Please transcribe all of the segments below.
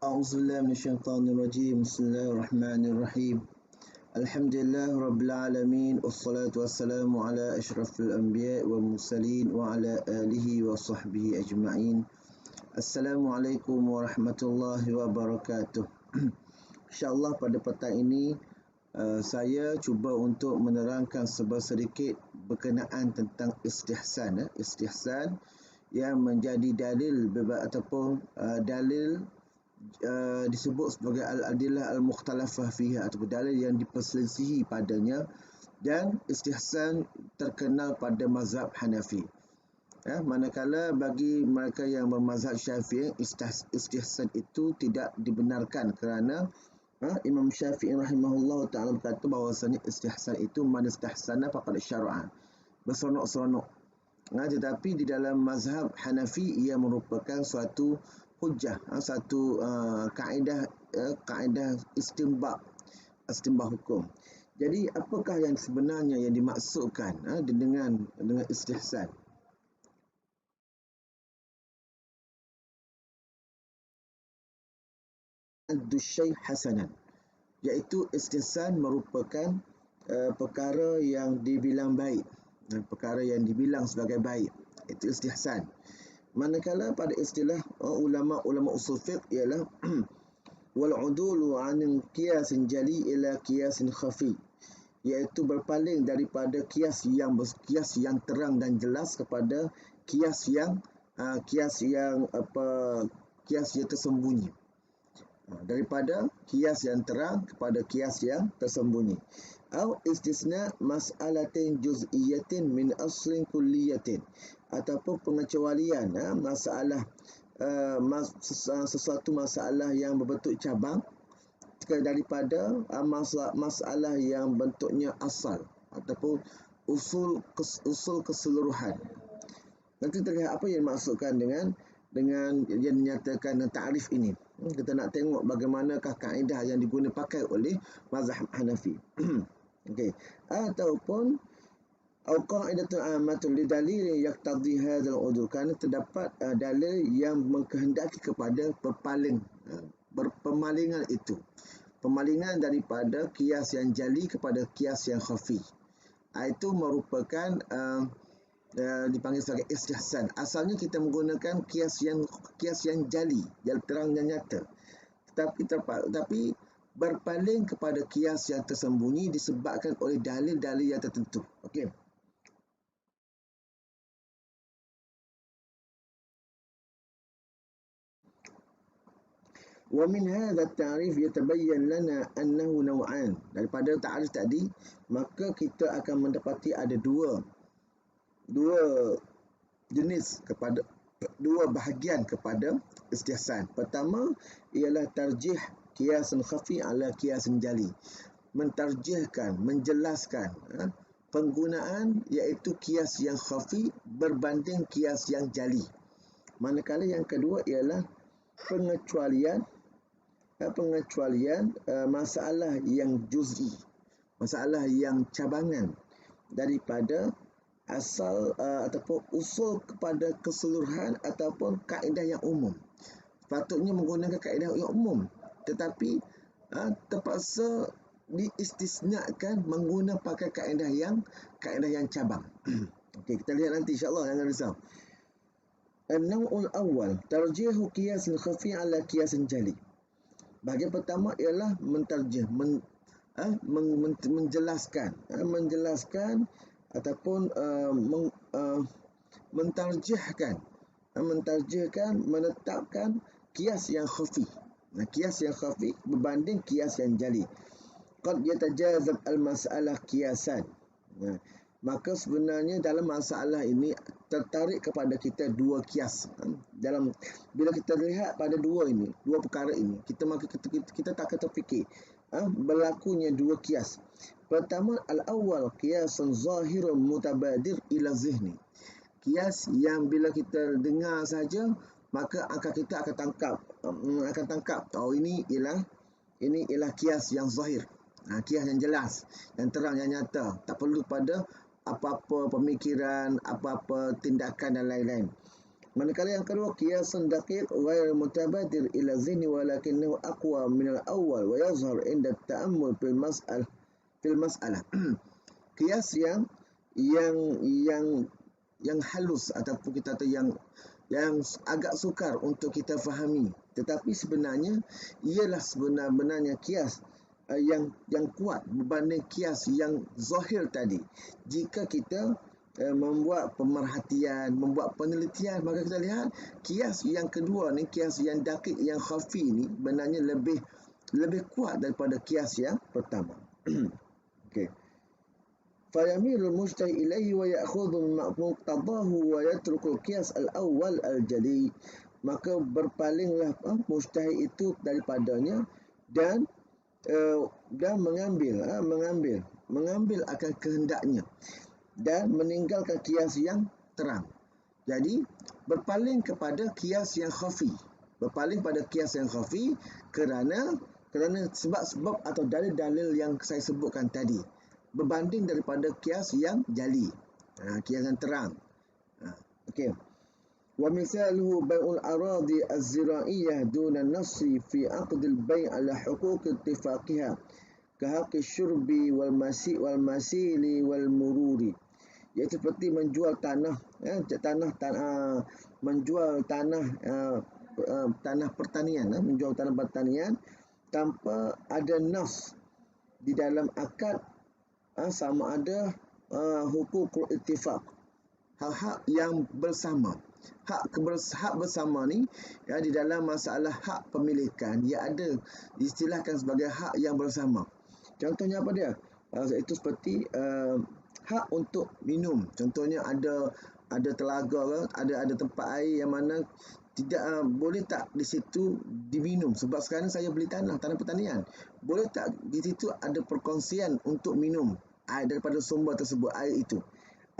أعوذ بالله من الشيطان الرجيم بسم الله الرحمن الرحيم الحمد لله رب العالمين والصلاة والسلام على أشرف الأنبياء والمرسلين وعلى آله وصحبه أجمعين. Assalamualaikum warahmatullahi wabarakatuh. InsyaAllah pada petang ini saya cuba untuk menerangkan sedikit berkenaan tentang istihsan. Istihsan yang menjadi dalil ataupun dalil disebut sebagai al-adillah al-mukhtalafah fiha atau dalil yang diperselisihi padanya, dan istihsan terkenal pada mazhab Hanafi. Manakala bagi mereka yang bermazhab Syafi'i, istihsan itu tidak dibenarkan kerana Imam Syafi'i rahimahullah ta'ala berkata bahawasanya istihsan itu man istahsana faqad syara'a, berseronok-seronok. Tetapi di dalam mazhab Hanafi ia merupakan suatu hujjah, satu kaedah istinbat hukum. Jadi apakah yang sebenarnya yang dimaksudkan dengan istihsan? Ad-syai' hasanan, iaitu istihsan merupakan perkara yang dibilang baik, perkara yang dibilang sebagai baik, itu istihsan. Manakala pada istilah ulama usul fiqh ialah wal udulu an qiyasin jali ila qiyasin khafi, iaitu berpaling daripada kias yang terang dan jelas kepada kias yang tersembunyi. Daripada kias yang terang kepada kias yang tersembunyi. Au istisna mas'alatin juz'iyatin min aslin kulliyatin, ataupun pengecualian sesuatu masalah yang berbentuk cabang daripada masalah yang bentuknya asal ataupun usul keseluruhan. Nanti terlihat apa yang dimaksudkan dengan yang dinyatakan ta'rif ini. Kita nak tengok bagaimanakah kaedah yang digunakan pakai oleh mazhab Hanafi. Okey, ataupun qaidatun ammatun li dalil yaqtadi hadzal udul, kerana terdapat dalil yang mengkehendaki kepada pemalingan itu, pemalingan daripada kias yang jali kepada kias yang khafi. Itu merupakan dipanggil sebagai istihsan. Asalnya kita menggunakan kias yang jali, yang terang dan nyata, tapi berpaling kepada kias yang tersembunyi disebabkan oleh dalil-dalil yang tertentu. Okey. Wa min hadha at-ta'rif yatabayyan lana annahu naw'an. Daripada ta'rif tadi, maka kita akan mendapati ada dua jenis, kepada dua bahagian kepada istihsan. Pertama ialah tarjih kiasun khafi ala kiasun jali, mentarjihkan, menjelaskan penggunaan iaitu kias yang khafi berbanding kias yang jali. Manakala yang kedua ialah pengecualian masalah yang juz'i, masalah yang cabangan daripada asal ataupun usul kepada keseluruhan ataupun kaedah yang umum. Patutnya menggunakan kaedah yang umum, tetapi terpaksa diistisnakan menggunakan pakai kaedah yang cabang. Okey, kita lihat nanti insya-Allah, jangan risau. An-naw'ul awwal tarjihu qiyasin khafi ala qiyasin jali. Bahagian pertama ialah mentarjih, menjelaskan ataupun mentarjihkan, menetapkan kias yang khafi. Kias yang khafi berbanding kias yang jali. Qad yatajazab al-mas'alah qiyasan. Maka sebenarnya dalam masalah ini tertarik kepada kita dua kias. Bila kita lihat pada dua perkara ini, kita tak akan terfikir berlakunya dua kias. Pertama, al-awwal qiyasun zahirun mutabadir ila zihni. Kias yang bila kita dengar saja, maka kita akan tangkap ini ialah kias yang zahir, kias yang jelas, yang terang, yang nyata, tak perlu pada apa-apa pemikiran, apa-apa tindakan dan lain-lain. Manakala yang kedua, qiyasun daqiq ghair mutabadir ila zihni walakinahu aqwa min al-awwal wa yazhar inda ta'ammul fil mas'alah. Qiyas yang halus ataupun kita kata yang agak sukar untuk kita fahami, tetapi sebenarnya ialah sebenarnya qiyas yang kuat berbanding qiyas yang zahir tadi. Jika kita membuat pemerhatian, membuat penelitian, maka kita lihat qiyas yang kedua ni, qiyas yang daqiq, yang khafi ni benarnya lebih kuat daripada qiyas yang pertama. Okey. Fayamilu al-mujtahid ilayhi wa ya'khudhu min muqtadahu wa yatruku al-qiyas al-awwal al-jali. Maka berpalinglah mujtahid itu daripadanya dan mengambil akan kehendaknya dan meninggalkan qiyas yang terang. Jadi berpaling kepada qiyas yang khafi. Berpaling pada qiyas yang khafi kerana sebab-sebab atau dalil-dalil yang saya sebutkan tadi, berbanding daripada qiyas yang jali, qiyas yang terang. Okey. Wa misaluhu bai'ul aradi az-zira'iyah duna an-nassi fi 'aqd al-bai' ala huquq ittifaqiha ka haqqi syurbi wal masili wal mururi. Iaitu seperti menjual tanah, menjual tanah pertanian, menjual tanah pertanian tanpa ada nas di dalam akad, sama ada hukukul ittifaq, hak-hak yang bersama. Hak bersama ni di dalam masalah hak pemilikan, ia ada diistilahkan sebagai hak yang bersama. Contohnya apa dia? Itu seperti hak untuk minum. Contohnya ada telaga, ada tempat air yang mana tidak boleh tak di situ diminum, sebab sekarang saya beli tanah pertanian. Boleh tak di situ ada perkongsian untuk minum air daripada sumber tersebut, air itu.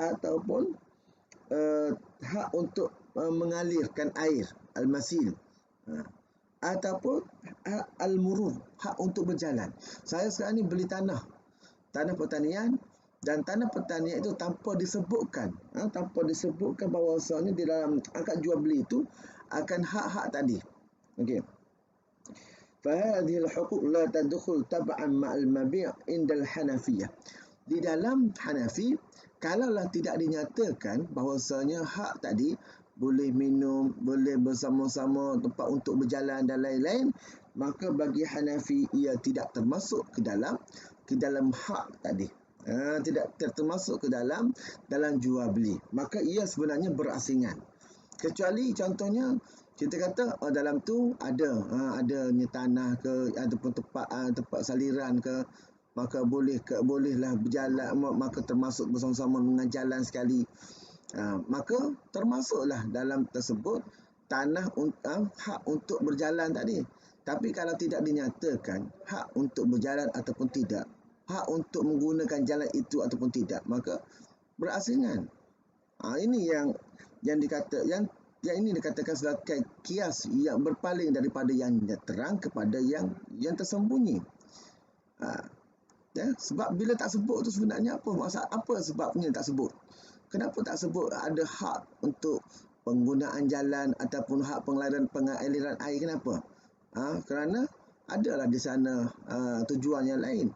Ataupun hak untuk mengalirkan air, al-masil. Ataupun al-murur, hak untuk berjalan. Saya sekarang ni beli tanah pertanian, dan tanah pertanian itu tanpa disebutkan bahawasanya di dalam akad jual beli itu akan hak-hak tadi. Okey. Fahadhihi al-huquq la tadkhul tab'an ma'al mabi' indal Hanafiyah. Di dalam Hanafi, kalaulah tidak dinyatakan bahawasanya hak tadi boleh minum, boleh bersama-sama, tempat untuk berjalan dan lain-lain, maka bagi Hanafi ia tidak termasuk ke dalam hak tadi. Tidak termasuk ke dalam jual beli. Maka ia sebenarnya berasingan. Kecuali contohnya kita kata dalam tu adanya tanah ke ataupun tempat saliran ke, maka bolehlah berjalan, maka termasuk bersama-sama dengan jalan sekali. Maka termasuklah dalam tersebut tanah hak untuk berjalan tadi. Tapi kalau tidak dinyatakan hak untuk berjalan ataupun tidak, hak untuk menggunakan jalan itu ataupun tidak, maka berasingan. Ini yang ini dikatakan sebagai qiyas yang berpaling daripada yang terang kepada yang tersembunyi. Sebab bila tak sebut tu sebenarnya apa sebabnya tak sebut? Kenapa tak sebut ada hak untuk penggunaan jalan ataupun hak pengaliran air? Kenapa? Kerana adalah di sana tujuan yang lain.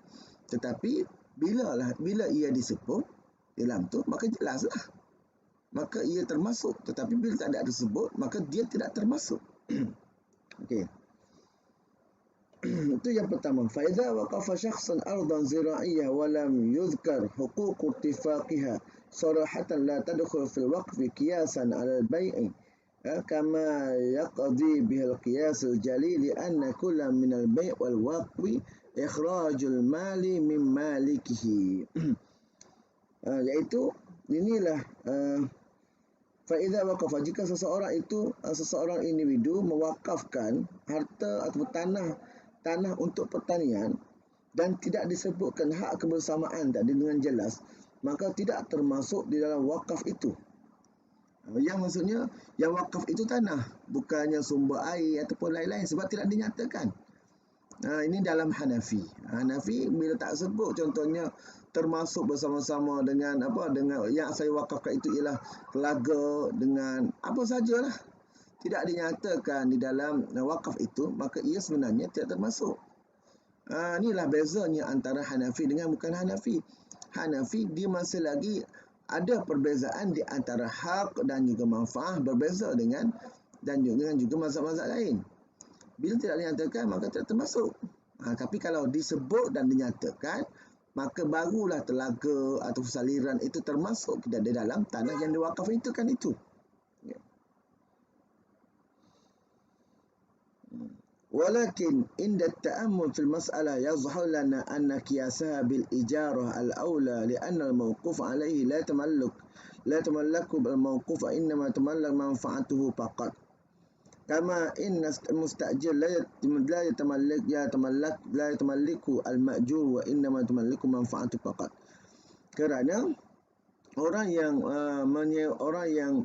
Tetapi bila ia disebut dalam tu, maka jelaslah, maka ia termasuk. Tetapi bila tak ada disebut, maka dia tidak termasuk. Okey. Itu yang pertama. Fa idza waqafa shakhsan ardan zira'iyyah wa lam yuzkar huquq ittifaqiha sarahatan la tadkhul fil waqfi qiyasan 'ala al-bai'i kama yaqdi bihi al-qiyas al-jali li anna kullam min al-bai' wal waqfi ikhrajul mali min malikihi. Iaitu inilah faida waqafa, jika seseorang individu mewakafkan harta atau tanah untuk pertanian dan tidak disebutkan hak kebersamaan tadi dengan jelas, maka tidak termasuk di dalam wakaf itu. Yang maksudnya yang wakaf itu tanah, bukannya sumber air ataupun lain-lain, sebab tidak dinyatakan. Ini dalam Hanafi. Hanafi bila tak sebut contohnya termasuk bersama-sama dengan dengan yang saya wakafkan itu ialah telaga dengan apa sajalah, tidak dinyatakan di dalam wakaf itu, maka ia sebenarnya tidak termasuk. Inilah bezanya antara Hanafi dengan bukan Hanafi. Hanafi dia masih lagi ada perbezaan di antara hak dan juga manfaat, berbeza dengan dan juga mazhab-mazhab lain. Bila tidak dinyatakan maka tidak termasuk. Tapi kalau disebut dan dinyatakan, maka barulah telaga atau saliran itu termasuk di dalam tanah yang diwakaf itu kan itu. ولكن عند التأمل في المسألة يظهر لنا أن قياسها بالإجارة الأولى لأن الموقوف عليه لا تملك الموقوف إنما تملك منفعته فقط كما إن المستأجر لا يتملك المأجور وإنما تملك منفعته فقط. Kerana orang yang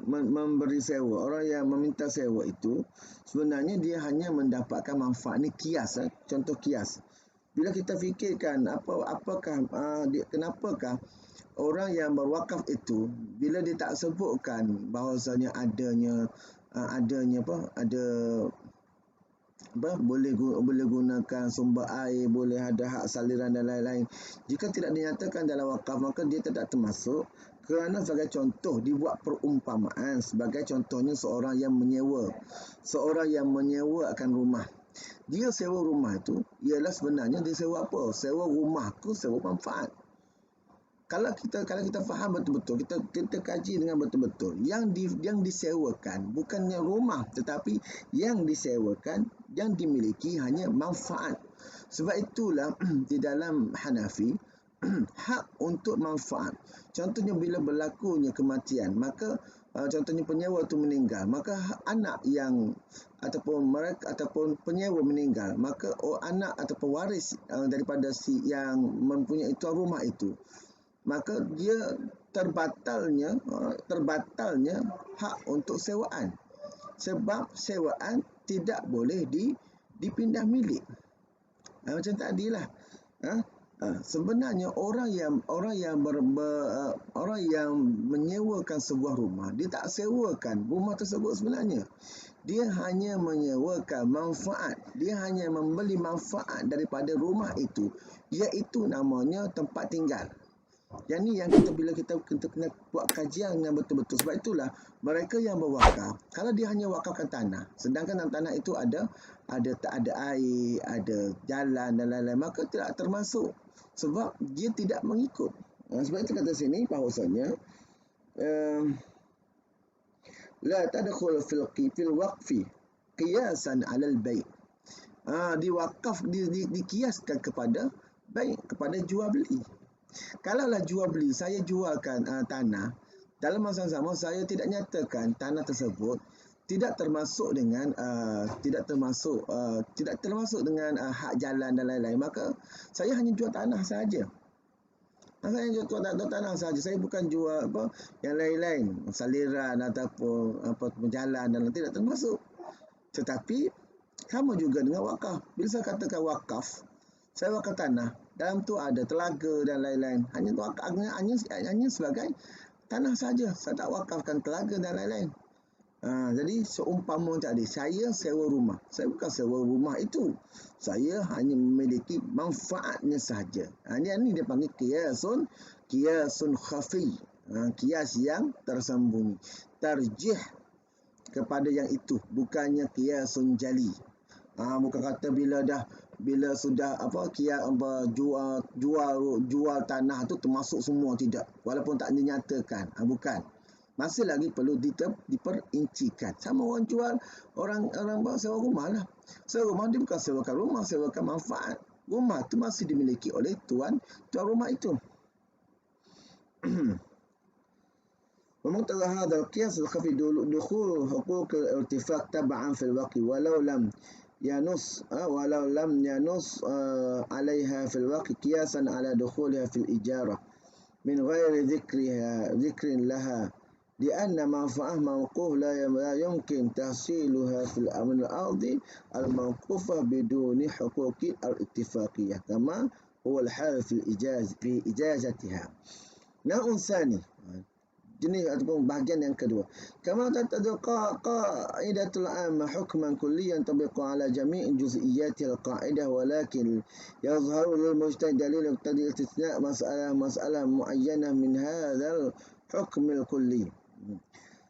memberi sewa, orang yang meminta sewa itu sebenarnya dia hanya mendapatkan manfaat. Ni kias, contoh kias. Bila kita fikirkan kenapakah orang yang berwakaf itu bila dia tak sebutkan bahawasanya boleh gunakan sumber air, boleh ada hak saliran dan lain-lain. Jika tidak dinyatakan dalam wakaf, maka dia tidak termasuk. Kerana sebagai contoh dibuat perumpamaan, sebagai contohnya seorang yang menyewa akan rumah. Dia sewa rumah itu ialah sebenarnya dia sewa apa? Sewa rumah tu, sewa manfaat. Kalau kita faham betul-betul, kita kaji dengan betul-betul, yang disewakan bukannya rumah, tetapi yang disewakan, yang dimiliki hanya manfaat. Sebab itulah di dalam Hanafi hak untuk manfaat. Contohnya bila berlakunya kematian, maka contohnya penyewa itu meninggal, maka anak yang ataupun penyewa meninggal, maka anak ataupun waris daripada si yang mempunyai tuan rumah itu, maka dia terbatalnya hak untuk sewaan. Sebab sewaan tidak boleh dipindah milik. Macam tadilah. Sebenarnya orang yang menyewakan sebuah rumah, dia tak sewakan rumah tersebut sebenarnya. Dia hanya menyewakan manfaat. Dia hanya membeli manfaat daripada rumah itu, iaitu namanya tempat tinggal. Yang ni yang bila kita kena buat kajian yang betul-betul. Sebab itulah mereka yang berwakaf, kalau dia hanya wakafkan tanah, sedangkan dalam tanah itu ada air, ada jalan dan lain-lain, maka tidak termasuk. Sebab dia tidak mengikut. Sebab itu kata sini bahawasanya la tadkhul fil waqfi qiyasan 'ala al-bai'. Diwakaf dikiaskan kepada bai', kepada jual beli. Kalaulah jual beli, saya jualkan tanah, dalam masa sama saya tidak nyatakan tanah tersebut tidak termasuk dengan hak jalan dan lain-lain, maka saya hanya jual tanah saja. Saya jual tanah saja. Saya bukan jual yang lain-lain, saliran ataupun jalan dan lain, tidak termasuk. Tetapi sama juga dengan wakaf. Bila saya katakan wakaf, saya wakaf tanah, dalam tu ada telaga dan lain-lain. Hanya sebagai tanah saja. Saya tak wakafkan telaga dan lain-lain. Jadi seumpama tadi, saya sewa rumah. Saya bukan sewa rumah itu. Saya hanya memiliki manfaatnya sahaja. Ini dia panggil kiasun khafi. Kias yang tersembunyi. Tarjih kepada yang itu, bukannya kiasun jali. Bukan kata bila sudah jual tanah tu termasuk semua, tidak, walaupun tak dinyatakan. Bukan, masih lagi perlu diperincikan. Sama orang jual, orang sewa rumah lah. Sewa rumah dia bukan sewakan rumah, sewakan manfaat. Rumah tu masih dimiliki oleh tuan rumah itu. ومقتضى هذا القياس الخفي دخول حقوق الارتفاق تبعا في الوقت ولو لم ينص عليها في الوقت قياسا على دخولها في الإجارة من غير ذكر لها لأن منفعة موقوف لا يمكن تحصيلها في الأمر الأرضي الموقوفة بدون حقوق الاتفاقية كما هو الحال في إجازتها. نوع ثاني jenis ataupun bahagian yang kedua. Kama tatadu qa'idatul amma hukman kulliyan tabiqu ala jami' juz'iyatil qa'idah walakin yazharu lil mujtahid dalil yaqtadi istithna' mas'alah mu'ayyanah min hadzal hukm al kulli.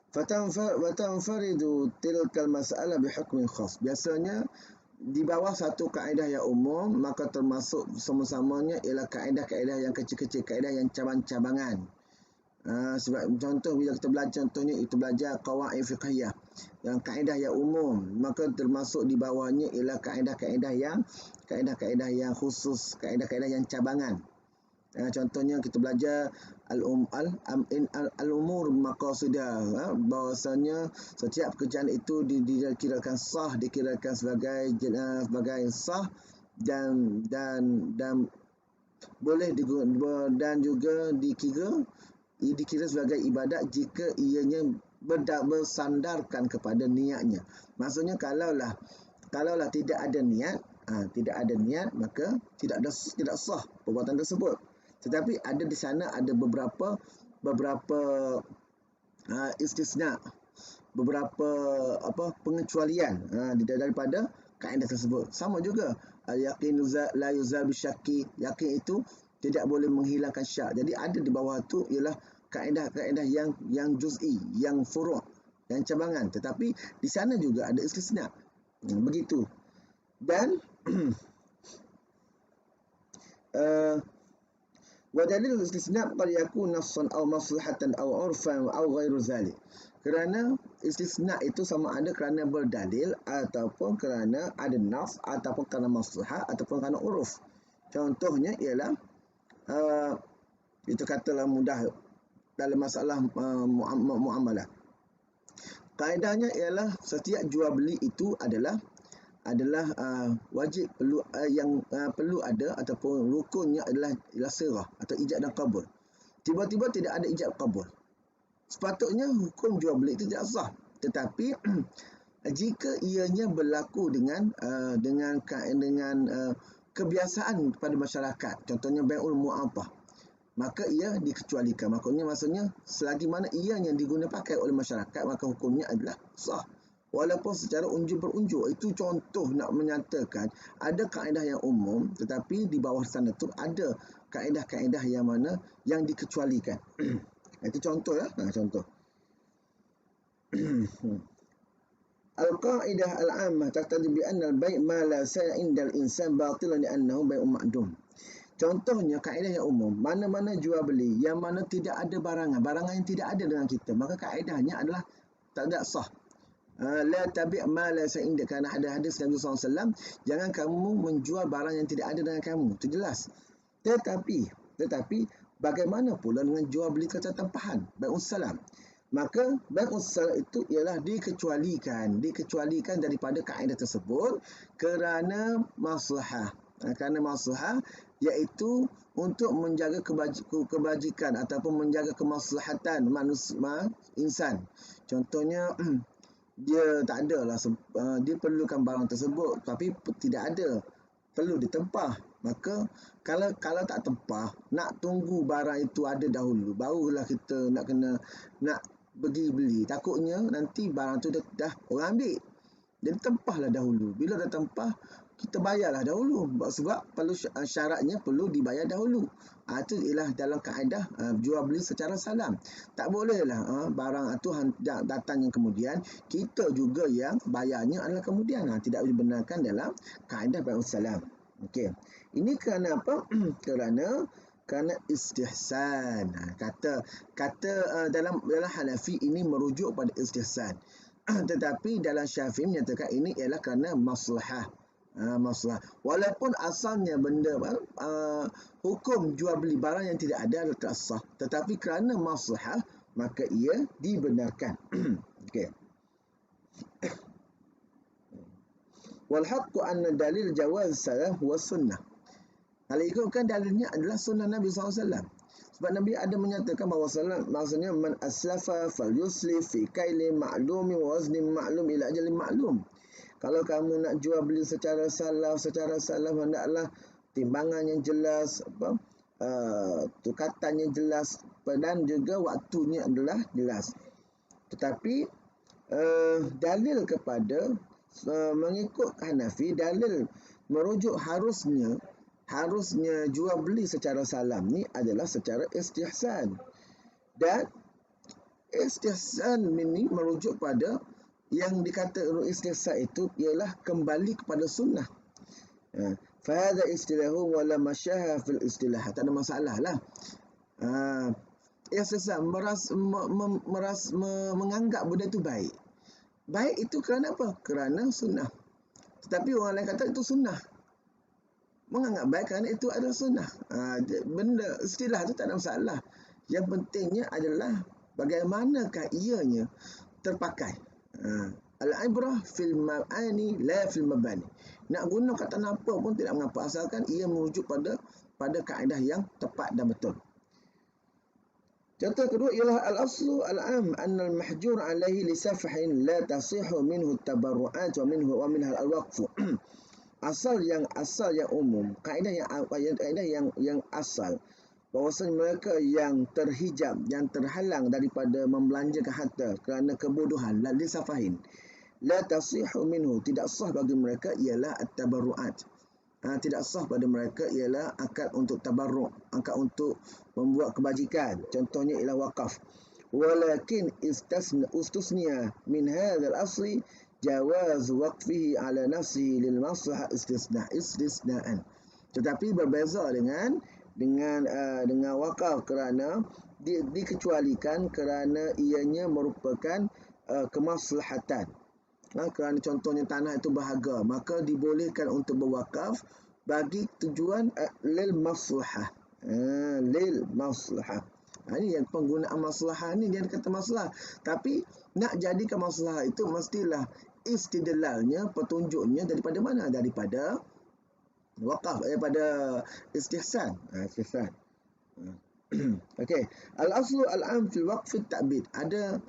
Fatanfaridu tilkal mas'alah bi hukmin khas. Biasanya di bawah satu kaedah yang umum, maka termasuk sama-samanya ialah kaedah-kaedah yang kecil-kecil, kaedah yang cabang-cabangan. Sebab contoh bila kita belajar, contohnya itu belajar qawaid fiqhiyah yang kaedah yang umum, maka termasuk di bawahnya ialah kaedah-kaedah yang khusus, kaedah-kaedah yang cabangan. Contohnya kita belajar al-umur maqasidah, bahwasanya setiap pekerjaan itu dikirakan sah, dikirakan sebagai sah dan boleh dan juga dikira sebagai ibadat jika ianya bersandarkan kepada niatnya. Maksudnya kalaulah tidak ada niat, maka tidak sah perbuatan tersebut. Tetapi ada di sana ada beberapa istisna, beberapa pengecualian daripada kaedah tersebut. Sama juga al-yaqin la yuzal bisyakki, yakin itu tidak boleh menghilangkan syak. Jadi ada di bawah tu ialah kaedah-kaedah yang juz'i, yang furu', yang cabangan. Tetapi di sana juga ada istisna. Begitu. Dan wa dalil istisna qad yakun nassan aw maslahatan aw 'urfan aw ghairu zalik. Kerana istisna itu sama ada kerana berdalil ataupun kerana ada nas ataupun kerana maslahat ataupun kerana uruf. Contohnya ialah itu katalah mudah dalam masalah muamalah. Kaedahnya ialah setiap jual beli itu adalah wajib perlu ada ataupun rukunnya adalah sirah atau ijab dan qabul. Tiba-tiba tidak ada ijab qabul. Sepatutnya hukum jual beli itu tidak sah. Tetapi jika ianya berlaku dengan kebiasaan pada masyarakat, contohnya bai'ul mu'athah, maka ia dikecualikan. Maksudnya selagi mana ia yang diguna pakai oleh masyarakat, maka hukumnya adalah sah. Walaupun secara unjuk berunjuk. Itu contoh nak menyatakan ada kaedah yang umum, tetapi di bawah sana tu ada kaedah-kaedah yang mana yang dikecualikan. Itu contoh ya. Contoh. Al-qa'idah al-'ammah taqtadi bi anna al-bai' ma la sa'a 'inda al-insan batilan li'annahu bai'un ma'dum. Contohnya kaedah yang umum, mana-mana jual beli yang mana tidak ada barangan yang tidak ada dengan kita, maka kaedahnya adalah tak sah. La tabi' ma la sa'inda, kerana ada hadis Nabi SAW, jangan kamu menjual barang yang tidak ada dengan kamu. Itu jelas. Tetapi bagaimana pula dengan jual beli kata tempahan, bai'us salam? Maka bai'us salam itu ialah dikecualikan daripada kaedah tersebut kerana maslahah. Kerana maslahah, iaitu untuk menjaga kebajikan ataupun menjaga kemaslahatan manusia, insan. Contohnya dia tak ada lah, dia perlukan barang tersebut tapi tidak ada, perlu ditempah. Maka kalau tak tempah, nak tunggu barang itu ada dahulu, barulah kita nak pergi beli. Takutnya nanti barang tu dah orang ambil. Jadi tempahlah dahulu. Bila dah tempah, kita bayarlah dahulu. Sebab perlu syaratnya perlu dibayar dahulu. Itu ialah dalam kaedah jual beli secara salam. Tak bolehlah barang itu datang yang kemudian, kita juga yang bayarnya adalah kemudian. Tidak dibenarkan dalam kaedah bai'us salam. Okey. Ini kerana apa? kerana istihsan. Kata dalam Hanafi ini merujuk pada istihsan. Tetapi dalam Syafi'i menyatakan ini ialah kerana maslahah. Walaupun asalnya benda hukum jual beli barang yang tidak ada adalah tak sah, tetapi kerana maslahah maka ia dibenarkan. Okey. Wal haqqu anna dalil jawaz salam huwa sunnah. Kalau ikutkan dalilnya adalah sunnah Nabi SAW. Sebab Nabi ada menyatakan bahawa maksudnya man aslafa fal yuslif fi kailin ma'lumi wa waznin ma'lum ila ajalin ma'lum. Kalau kamu nak jual beli secara salaf hendaklah timbangan yang jelas, tukatan yang jelas, dan juga waktunya adalah jelas. Tetapi dalil kepada mengikut Hanafi, dalil merujuk harusnya jual beli secara salam ni adalah secara istihsan. Dan istihsan ini merujuk pada yang dikata istihsan itu ialah kembali kepada sunnah. Fahadha istilahu wala masyaha fil istilah. Tak ada masalah lah. Istihsan menganggap benda itu baik. Baik itu kerana apa? Kerana sunnah. Tetapi orang lain kata itu sunnah. Menganggap baik kerana itu adalah sunnah. Benda istilah itu tak ada masalah. Yang pentingnya adalah bagaimanakah ianya terpakai. Al-ibrah fil ma'ani la fil mabani. Nak guna kata apa pun tidak mengapa, asalkan ia merujuk pada kaedah yang tepat dan betul. Contoh kedua ialah al-aslu al-am anna al-mahjur alaihi li safhin la tasihhu minhu at-tabarru'at wa minha al-waqf. Asal yang umum, kaedah yang asal, bahawasanya mereka yang terhijab, yang terhalang daripada membelanjakan harta kerana kebodohan, la li safahin la tasihhu minhu, tidak sah bagi mereka ialah at-tabarru'at. Tidak sah pada mereka ialah akad untuk tabarruk, akad untuk membuat kebajikan. Contohnya ialah wakaf. Walakin istusniya min hadzal asli jawaz waqfihi ala nafsihi lil maslahah istisna'an. Tetapi berbeza dengan wakaf kerana dikecualikan kerana ianya merupakan kemaslahatan. Kerana contohnya tanah itu berharga, maka dibolehkan untuk berwakaf bagi tujuan lil maslahah. Lil maslahah. Ini yang penggunaan maslahah ni, dia kata maslahah. Tapi nak jadikan maslahah itu mestilah istidlalnya, petunjuknya daripada mana? Daripada wakaf, daripada istihsan. Istihsan. Okey. Al-aslu al-am fil waqf at-ta'bid. Ada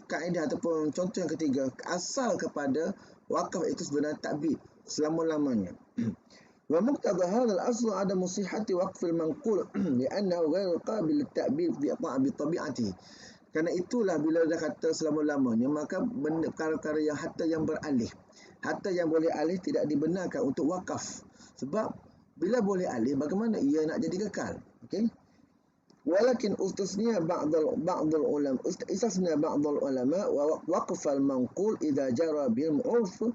kaedah ataupun contoh yang ketiga, asal kepada wakaf itu sebenarnya ta'bid selama-lamanya. Wa muqtada hadha al-asl adam sihhati waqf al-manqul li'annahu ghairu qabil lit-ta'bid bi tabi'atihi. Kerana itulah bila dah kata selama-lamanya, maka benda perkara-perkara yang harta yang beralih, harta yang boleh alih tidak dibenarkan untuk wakaf. Sebab bila boleh alih, bagaimana ia nak jadi kekal? Okey. Walakin istisna ba'd al-ulama wa waqf al-manqul idza jara bil 'urf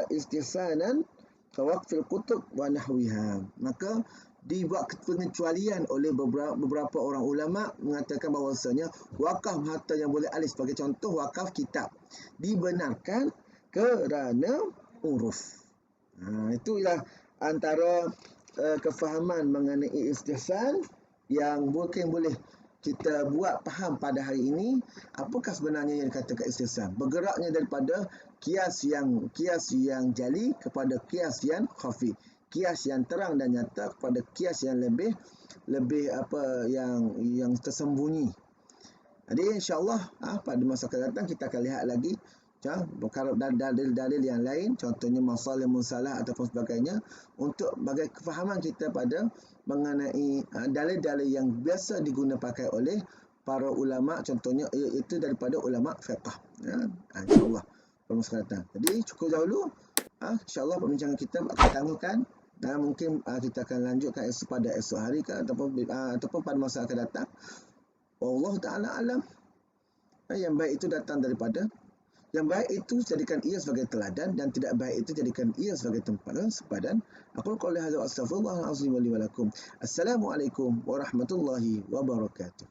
istihsanan ka waqf al-kutub wa nahwiha. Maka dibuat pengecualian oleh beberapa orang ulama mengatakan bahawasanya wakaf harta yang boleh alih, sebagai contoh wakaf kitab, dibenarkan kerana uruf. Itulah antara kefahaman mengenai istihsan yang mungkin boleh kita buat faham pada hari ini. Apakah sebenarnya yang dikatakan istihsan? Bergeraknya daripada kias yang jali kepada kias yang khafi, kias yang terang dan nyata kepada kias yang lebih yang tersembunyi. Jadi insya-Allah pada masa akan datang kita akan lihat lagi dalil-dalil yang lain, contohnya masalah musalah ataupun sebagainya, untuk bagi kefahaman kita pada mengenai dalil-dalil yang biasa digunakan pakai oleh para ulama, contohnya iaitu daripada ulama fiqh. Insya-Allah pada masa akan datang. Jadi cukup dahulu. Insya-Allah perbincangan kita akan tangguhkan, dan mungkin kita akan lanjutkan pada esok hari ke ataupun pada masa akan datang. Wallahu taala alam. Yang baik itu datang daripada yang baik itu jadikan ia sebagai teladan, dan tidak baik itu jadikan ia sebagai tempat sepadan. Aku qouli hadza wa astaghfirullahalazim wa li wa lakum. Assalamualaikum warahmatullahi wabarakatuh.